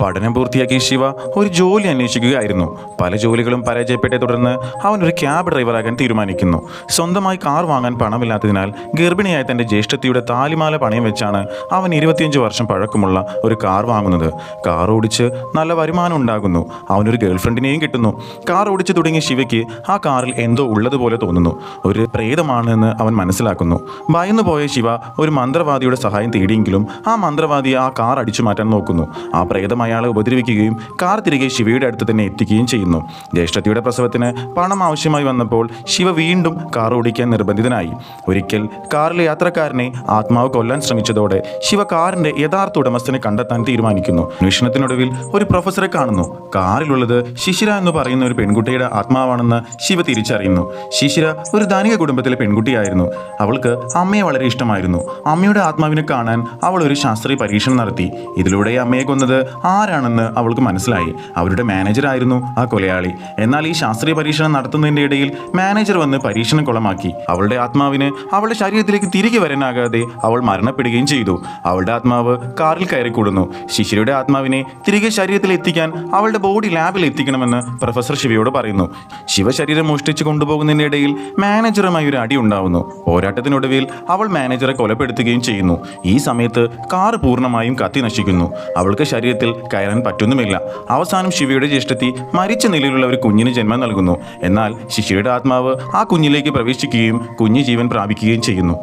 പഠനം പൂർത്തിയാക്കിയ ശിവ ഒരു ജോലി അന്വേഷിക്കുകയായിരുന്നു. പല ജോലികളും പരാജയപ്പെട്ടെ തുടർന്ന് അവൻ ഒരു ക്യാബ് ഡ്രൈവറാകാൻ തീരുമാനിക്കുന്നു. സ്വന്തമായി കാർ വാങ്ങാൻ പണമില്ലാത്തതിനാൽ ഗർഭിണിയായ തൻ്റെ ജ്യേഷ്ഠത്തിയുടെ താലിമാല പണയം വെച്ചാണ് അവൻ 25 വർഷം പഴക്കമുള്ള ഒരു കാർ വാങ്ങുന്നത്. കാർ ഓടിച്ച് നല്ല വരുമാനം ഉണ്ടാകുന്നു. അവനൊരു ഗേൾഫ്രണ്ടിനെയും കിട്ടുന്നു. കാർ ഓടിച്ച് തുടങ്ങിയ ശിവയ്ക്ക് ആ കാറിൽ എന്തോ ഉള്ളതുപോലെ തോന്നുന്നു. ഒരു പ്രേതമാണെന്ന് അവൻ മനസ്സിലാക്കുന്നു. ഭയന്നു പോയ ശിവ ഒരു മന്ത്രവാദിയുടെ സഹായം തേടിയെങ്കിലും ആ മന്ത്രവാദി ആ കാർ അടിച്ചു മാറ്റാൻ നോക്കുന്നു. ആ പ്രേതം അയാളെ ഉപദ്രവിക്കുകയും കാർ തിരികെ ശിവയുടെ അടുത്ത് തന്നെ എത്തിക്കുകയും ചെയ്യുന്നു. ജ്യേഷ്ഠത്തിയുടെ പ്രസവത്തിന് പണം ആവശ്യമായി വന്നപ്പോൾ ശിവ വീണ്ടും കാർ ഓടിക്കാൻ നിർബന്ധിതനായി. ഒരിക്കൽ കാറിലെ യാത്രക്കാരനെ ആത്മാവ് കൊല്ലാൻ ശ്രമിച്ചതോടെ ശിവ കാറിന്റെ യഥാർത്ഥ ഉടമസ്ഥനെ കണ്ടെത്താൻ തീരുമാനിക്കുന്നു. അന്വേഷണത്തിനൊടുവിൽ ഒരു പ്രൊഫസറെ കാണുന്നു. കാറിലുള്ളത് ശിശിര എന്ന് പറയുന്ന ഒരു പെൺകുട്ടിയുടെ ആത്മാവാണെന്ന് ശിവ തിരിച്ചറിയുന്നു. ശിശിര ഒരു ധനിക കുടുംബത്തിലെ പെൺകുട്ടിയായിരുന്നു. അവൾക്ക് അമ്മയെ വളരെ ഇഷ്ടമായിരുന്നു. അമ്മയുടെ ആത്മാവിനെ കാണാൻ അവൾ ഒരു ശാസ്ത്രീയ പരീക്ഷണം നടത്തി. ഇതിലൂടെ അമ്മയെ കൊന്നത് ആരാണെന്ന് അവൾക്ക് മനസ്സിലായി. അവരുടെ മാനേജറായിരുന്നു ആ കൊലയാളി. എന്നാൽ ഈ ശാസ്ത്രീയ പരീക്ഷണം നടത്തുന്നതിൻ്റെ ഇടയിൽ മാനേജർ വന്ന് പരീക്ഷണം കുളമാക്കി. അവളുടെ ആത്മാവിന് അവളുടെ ശരീരത്തിലേക്ക് തിരികെ വരാനാകാതെ അവൾ മരണപ്പെടുകയും ചെയ്തു. അവളുടെ ആത്മാവ് കാറിൽ കയറിക്കൂടുന്നു. ശിശിരയുടെ ആത്മാവിനെ തിരികെ ശരീരത്തിൽ എത്തിക്കാൻ അവളുടെ ബോഡി ലാബിൽ എത്തിക്കണമെന്ന് പ്രൊഫസർ ശിവയോട് പറയുന്നു. ശിവ ശരീരം മോഷ്ടിച്ച് കൊണ്ടുപോകുന്നതിൻ്റെ ഇടയിൽ മാനേജറുമായി ഒരു അടി ഉണ്ടാവുന്നു. പോരാട്ടത്തിനൊടുവിൽ അവൾ മാനേജറെ കൊലപ്പെടുത്തുകയും ചെയ്യുന്നു. ഈ സമയത്ത് കാർ പൂർണ്ണമായും കത്തി നശിക്കുന്നു. അവൾക്ക് ശരീരത്തിൽ കയറാൻ പറ്റുന്നുമില്ല. അവസാനം ശിവയുടെ ജ്യേഷ്ഠത്തി മരിച്ച നിലയിലുള്ള ഒരു കുഞ്ഞിന് ജന്മം നൽകുന്നു. എന്നാൽ ശിശിരയുടെ ആത്മാവ് ആ കുഞ്ഞിലേക്ക് പ്രവേശിക്കുകയും കുഞ്ഞ് ജീവൻ പ്രാപിക്കുകയും ചെയ്യുന്നു.